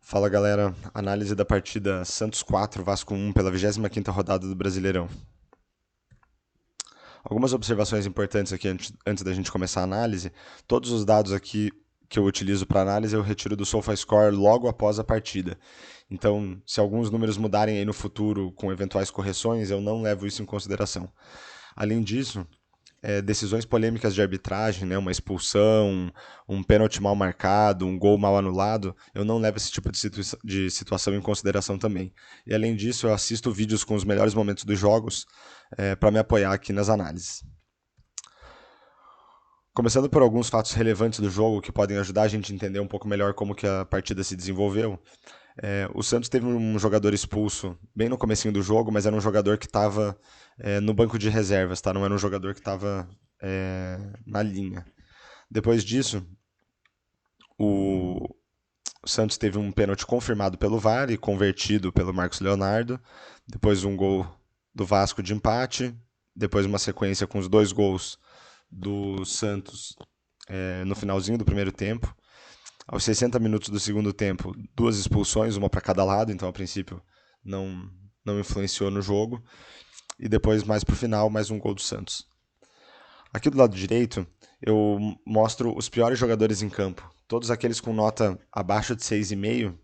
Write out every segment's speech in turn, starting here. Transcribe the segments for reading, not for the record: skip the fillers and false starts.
Fala galera, análise da partida Santos 4, Vasco 1 pela 25ª rodada do Brasileirão. Algumas observações importantes aqui antes da gente começar a análise. Todos os dados aqui que eu utilizo para análise eu retiro do SofaScore logo após a partida. Então, se alguns números mudarem aí no futuro com eventuais correções, eu não levo isso em consideração. Além disso, decisões polêmicas de arbitragem, né, uma expulsão, um pênalti mal marcado, um gol mal anulado, eu não levo esse tipo de situação em consideração também. E além disso, eu assisto vídeos com os melhores momentos dos jogos para me apoiar aqui nas análises. Começando por alguns fatos relevantes do jogo que podem ajudar a gente a entender um pouco melhor como que a partida se desenvolveu. O Santos teve um jogador expulso bem no comecinho do jogo, mas era um jogador que estava no banco de reservas, tá? Não era um jogador que estava na linha. Depois disso, o Santos teve um pênalti confirmado pelo VAR e convertido pelo Marcos Leonardo. Depois um gol do Vasco de empate. Depois uma sequência com os dois gols do Santos no finalzinho do primeiro tempo. Aos 60 minutos do segundo tempo, duas expulsões, uma para cada lado, então a princípio não influenciou no jogo. E depois, mais para o final, mais um gol do Santos. Aqui do lado direito, eu mostro os piores jogadores em campo. Todos aqueles com nota abaixo de 6,5,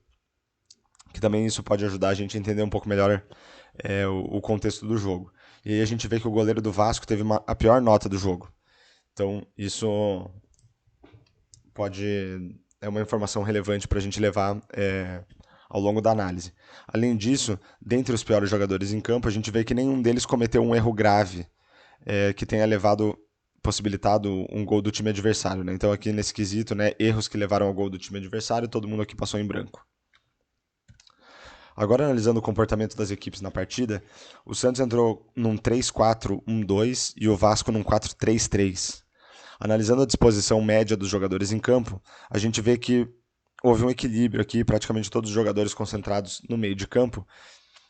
que também isso pode ajudar a gente a entender um pouco melhor o contexto do jogo. E aí a gente vê que o goleiro do Vasco teve a pior nota do jogo. Então, isso é uma informação relevante para a gente levar ao longo da análise. Além disso, dentre os piores jogadores em campo, a gente vê que nenhum deles cometeu um erro grave que tenha possibilitado um gol do time adversário. Né? Então, aqui nesse quesito, né, erros que levaram ao gol do time adversário, todo mundo aqui passou em branco. Agora, analisando o comportamento das equipes na partida, o Santos entrou num 3-4-1-2 e o Vasco num 4-3-3. Analisando a disposição média dos jogadores em campo, a gente vê que houve um equilíbrio aqui, praticamente todos os jogadores concentrados no meio de campo.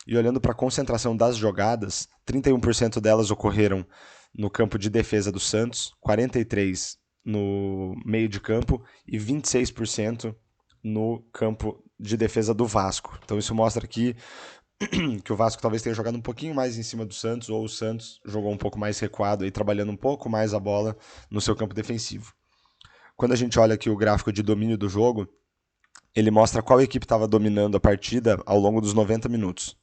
E olhando para a concentração das jogadas, 31% delas ocorreram no campo de defesa do Santos, 43% no meio de campo e 26% no campo de defesa do Vasco. Então isso mostra aqui que o Vasco talvez tenha jogado um pouquinho mais em cima do Santos, ou o Santos jogou um pouco mais recuado, aí, trabalhando um pouco mais a bola no seu campo defensivo. Quando a gente olha aqui o gráfico de domínio do jogo, ele mostra qual equipe estava dominando a partida ao longo dos 90 minutos.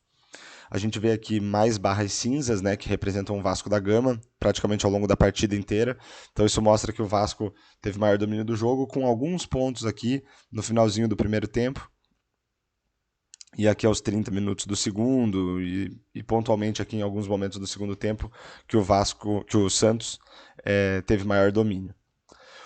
A gente vê aqui mais barras cinzas, né, que representam o Vasco da Gama, praticamente ao longo da partida inteira. Então isso mostra que o Vasco teve maior domínio do jogo, com alguns pontos aqui no finalzinho do primeiro tempo. E aqui aos 30 minutos do segundo, e pontualmente aqui em alguns momentos do segundo tempo, que o Santos teve maior domínio.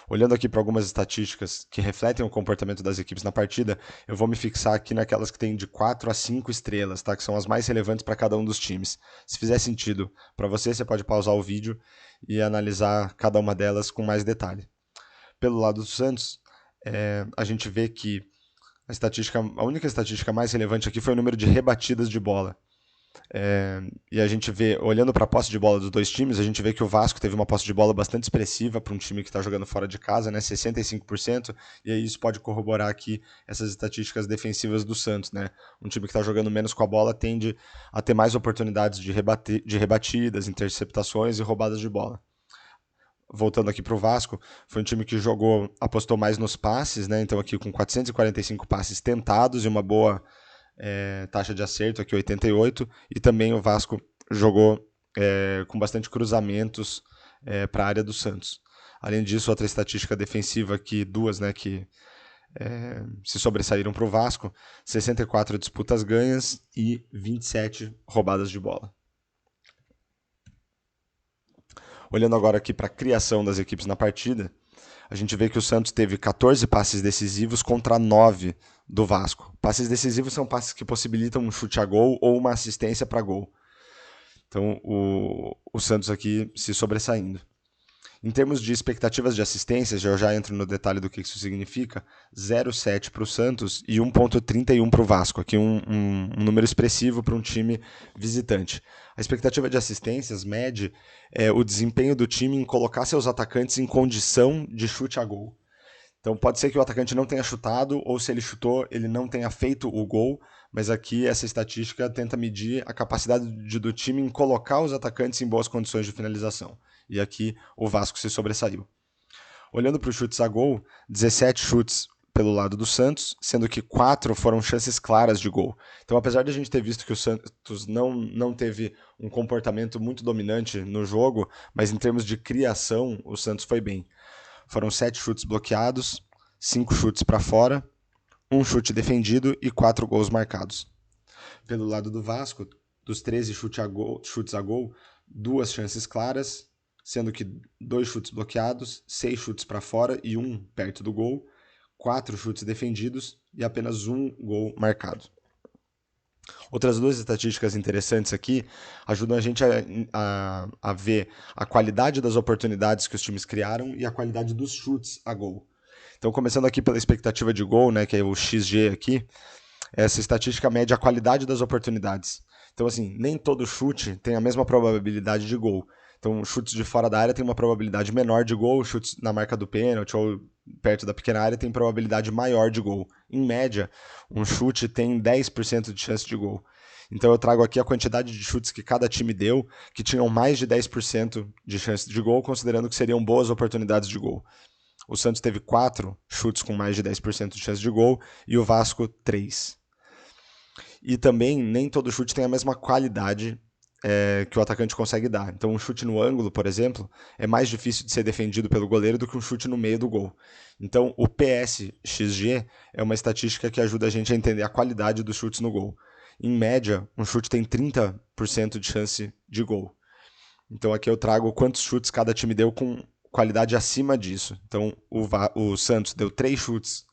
Olhando aqui para algumas estatísticas que refletem o comportamento das equipes na partida, eu vou me fixar aqui naquelas que têm de 4 a 5 estrelas, tá? Que são as mais relevantes para cada um dos times. Se fizer sentido para você, você pode pausar o vídeo e analisar cada uma delas com mais detalhe. Pelo lado do Santos, a gente vê que a única estatística mais relevante aqui foi o número de rebatidas de bola. E a gente vê, olhando para a posse de bola dos dois times, a gente vê que o Vasco teve uma posse de bola bastante expressiva para um time que está jogando fora de casa, né, 65%, e aí isso pode corroborar aqui essas estatísticas defensivas do Santos. Né? Um time que está jogando menos com a bola tende a ter mais oportunidades de rebatidas, interceptações e roubadas de bola. Voltando aqui para o Vasco, foi um time que apostou mais nos passes, né? Então aqui com 445 passes tentados e uma boa taxa de acerto, aqui 88, e também o Vasco jogou com bastante cruzamentos para a área do Santos. Além disso, outra estatística defensiva aqui, duas, né, que se sobressaíram para o Vasco, 64 disputas ganhas e 27 roubadas de bola. Olhando agora aqui para a criação das equipes na partida, a gente vê que o Santos teve 14 passes decisivos contra 9 do Vasco. Passes decisivos são passes que possibilitam um chute a gol ou uma assistência para gol. Então o Santos aqui se sobressaindo. Em termos de expectativas de assistências, eu já entro no detalhe do que isso significa, 0,7 para o Santos e 1,31 para o Vasco. Aqui um número expressivo para um time visitante. A expectativa de assistências mede o desempenho do time em colocar seus atacantes em condição de chute a gol. Então pode ser que o atacante não tenha chutado, ou se ele chutou, ele não tenha feito o gol, mas aqui essa estatística tenta medir a capacidade do time em colocar os atacantes em boas condições de finalização. E aqui o Vasco se sobressaiu. Olhando para os chutes a gol, 17 chutes pelo lado do Santos, sendo que 4 foram chances claras de gol. Então, apesar de a gente ter visto que o Santos não teve um comportamento muito dominante no jogo, mas em termos de criação, o Santos foi bem. Foram 7 chutes bloqueados, 5 chutes para fora, 1 chute defendido e 4 gols marcados. Pelo lado do Vasco, dos 13 chutes a gol, 2 chances claras, sendo que 2 chutes bloqueados, 6 chutes para fora e 1 perto do gol, 4 chutes defendidos e apenas 1 gol marcado. Outras 2 estatísticas interessantes aqui ajudam a gente a ver a qualidade das oportunidades que os times criaram e a qualidade dos chutes a gol. Então, começando aqui pela expectativa de gol, né, que é o XG aqui, essa estatística mede a qualidade das oportunidades. Então, assim, nem todo chute tem a mesma probabilidade de gol. Então, chutes de fora da área tem uma probabilidade menor de gol, chutes na marca do pênalti ou perto da pequena área tem probabilidade maior de gol. Em média, um chute tem 10% de chance de gol. Então eu trago aqui a quantidade de chutes que cada time deu, que tinham mais de 10% de chance de gol, considerando que seriam boas oportunidades de gol. O Santos teve 4 chutes com mais de 10% de chance de gol e o Vasco 3. E também nem todo chute tem a mesma qualidade que o atacante consegue dar. Então um chute no ângulo, por exemplo, é mais difícil de ser defendido pelo goleiro do que um chute no meio do gol. Então o PSXG é uma estatística que ajuda a gente a entender a qualidade dos chutes no gol. Em média, um chute tem 30% de chance de gol. Então aqui eu trago quantos chutes cada time deu com qualidade acima disso. Então o Santos deu 3 chutes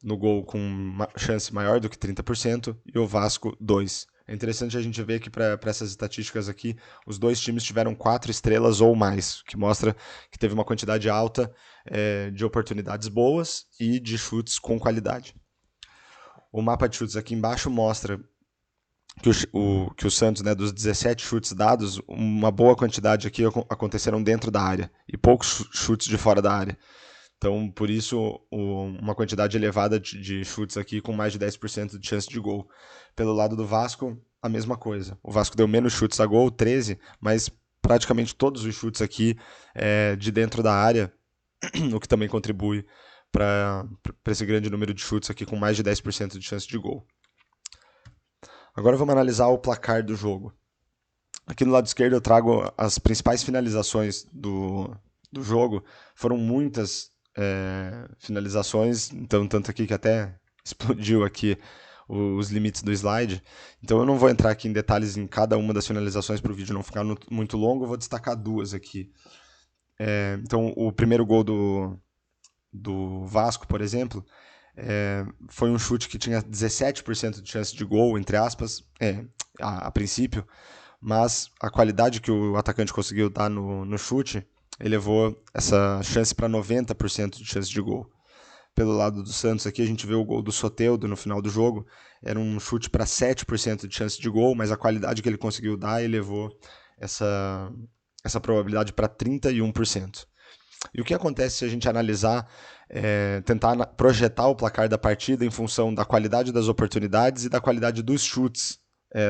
no gol com uma chance maior do que 30% e o Vasco 2. É interessante a gente ver que para essas estatísticas aqui, os 2 times tiveram 4 estrelas ou mais, que mostra que teve uma quantidade alta de oportunidades boas e de chutes com qualidade. O mapa de chutes aqui embaixo mostra que o Santos, né, dos 17 chutes dados, uma boa quantidade aqui aconteceram dentro da área e poucos chutes de fora da área. Então, por isso, uma quantidade elevada de chutes aqui com mais de 10% de chance de gol. Pelo lado do Vasco, a mesma coisa. O Vasco deu menos chutes a gol, 13, mas praticamente todos os chutes aqui de dentro da área, o que também contribui para esse grande número de chutes aqui com mais de 10% de chance de gol. Agora vamos analisar o placar do jogo. Aqui no lado esquerdo eu trago as principais finalizações do jogo. Foram muitas finalizações, então tanto aqui que até explodiu aqui os limites do slide. Então eu não vou entrar aqui em detalhes em cada uma das finalizações para o vídeo não ficar muito longo, eu vou destacar 2 aqui. Então o primeiro gol do Vasco, por exemplo, foi um chute que tinha 17% de chance de gol, entre aspas, a princípio, mas a qualidade que o atacante conseguiu dar no chute elevou essa chance para 90% de chance de gol. Pelo lado do Santos aqui a gente vê o gol do Soteldo no final do jogo, era um chute para 7% de chance de gol, mas a qualidade que ele conseguiu dar elevou essa probabilidade para 31%. E o que acontece se a gente analisar, tentar projetar o placar da partida em função da qualidade das oportunidades e da qualidade dos chutes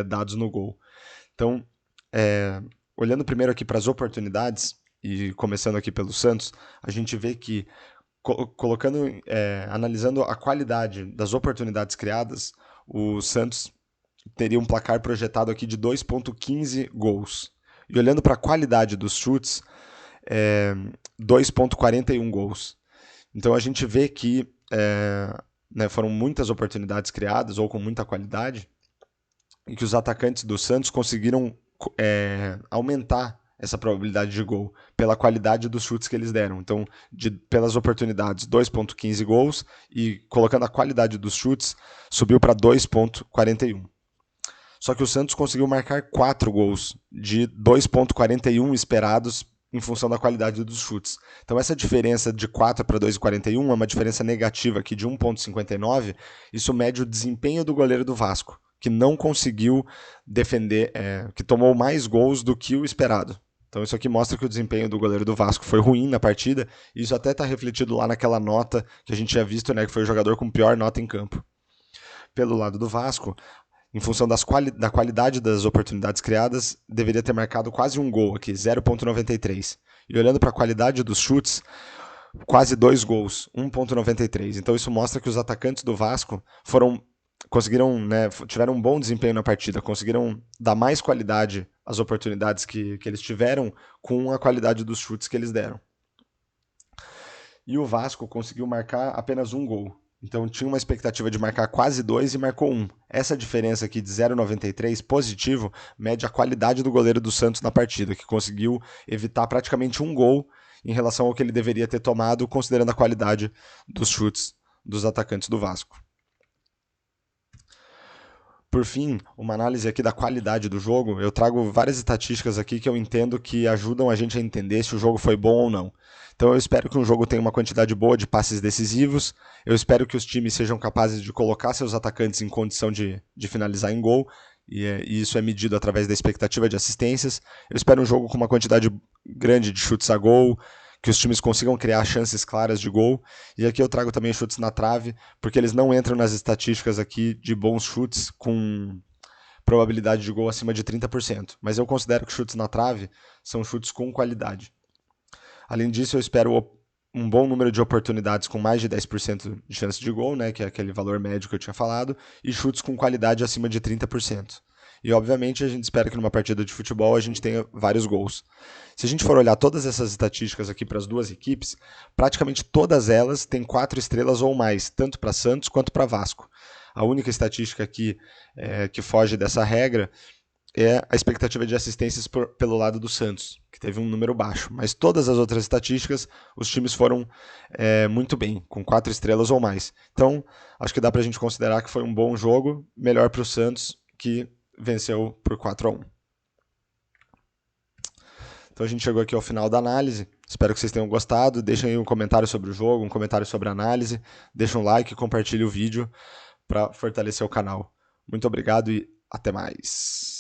dados no gol? Então, olhando primeiro aqui para as oportunidades, e começando aqui pelo Santos, a gente vê que, analisando a qualidade das oportunidades criadas, o Santos teria um placar projetado aqui de 2,15 gols. E olhando para a qualidade dos chutes, 2,41 gols. Então a gente vê que foram muitas oportunidades criadas, ou com muita qualidade, e que os atacantes do Santos conseguiram aumentar essa probabilidade de gol pela qualidade dos chutes que eles deram. Então, pelas oportunidades, 2,15 gols, e colocando a qualidade dos chutes, subiu para 2,41. Só que o Santos conseguiu marcar 4 gols de 2,41 esperados em função da qualidade dos chutes. Então essa diferença de 4 para 2,41 é uma diferença negativa aqui de 1,59. Isso mede o desempenho do goleiro do Vasco, que não conseguiu defender, que tomou mais gols do que o esperado. Então isso aqui mostra que o desempenho do goleiro do Vasco foi ruim na partida, e isso até está refletido lá naquela nota que a gente tinha visto, né, que foi o jogador com pior nota em campo. Pelo lado do Vasco, em função da qualidade das oportunidades criadas, deveria ter marcado quase um gol aqui, 0,93. E olhando para a qualidade dos chutes, quase 2 gols, 1,93. Então isso mostra que os atacantes do Vasco conseguiram, né, tiveram um bom desempenho na partida, conseguiram dar mais qualidade às oportunidades que eles tiveram com a qualidade dos chutes que eles deram. E o Vasco conseguiu marcar apenas um gol. Então tinha uma expectativa de marcar quase 2 e marcou 1. Essa diferença aqui de 0,93 positivo mede a qualidade do goleiro do Santos na partida, que conseguiu evitar praticamente um gol em relação ao que ele deveria ter tomado, considerando a qualidade dos chutes dos atacantes do Vasco. Por fim, uma análise aqui da qualidade do jogo. Eu trago várias estatísticas aqui que eu entendo que ajudam a gente a entender se o jogo foi bom ou não. Então eu espero que um jogo tenha uma quantidade boa de passes decisivos, eu espero que os times sejam capazes de colocar seus atacantes em condição de finalizar em gol, e isso é medido através da expectativa de assistências. Eu espero um jogo com uma quantidade grande de chutes a gol, que os times consigam criar chances claras de gol. E aqui eu trago também chutes na trave, porque eles não entram nas estatísticas aqui de bons chutes com probabilidade de gol acima de 30%. Mas eu considero que chutes na trave são chutes com qualidade. Além disso, eu espero um bom número de oportunidades com mais de 10% de chance de gol, né, que é aquele valor médio que eu tinha falado, e chutes com qualidade acima de 30%. E, obviamente, a gente espera que numa partida de futebol a gente tenha vários gols. Se a gente for olhar todas essas estatísticas aqui para as duas equipes, praticamente todas elas têm 4 estrelas ou mais, tanto para Santos quanto para Vasco. A única estatística aqui que foge dessa regra é a expectativa de assistências pelo lado do Santos, que teve um número baixo. Mas todas as outras estatísticas, os times foram muito bem, com 4 estrelas ou mais. Então, acho que dá para a gente considerar que foi um bom jogo, melhor para o Santos, que venceu por 4-1. Então a gente chegou aqui ao final da análise. Espero que vocês tenham gostado. Deixem aí um comentário sobre o jogo, um comentário sobre a análise. Deixem um like e compartilhe o vídeo para fortalecer o canal. Muito obrigado e até mais.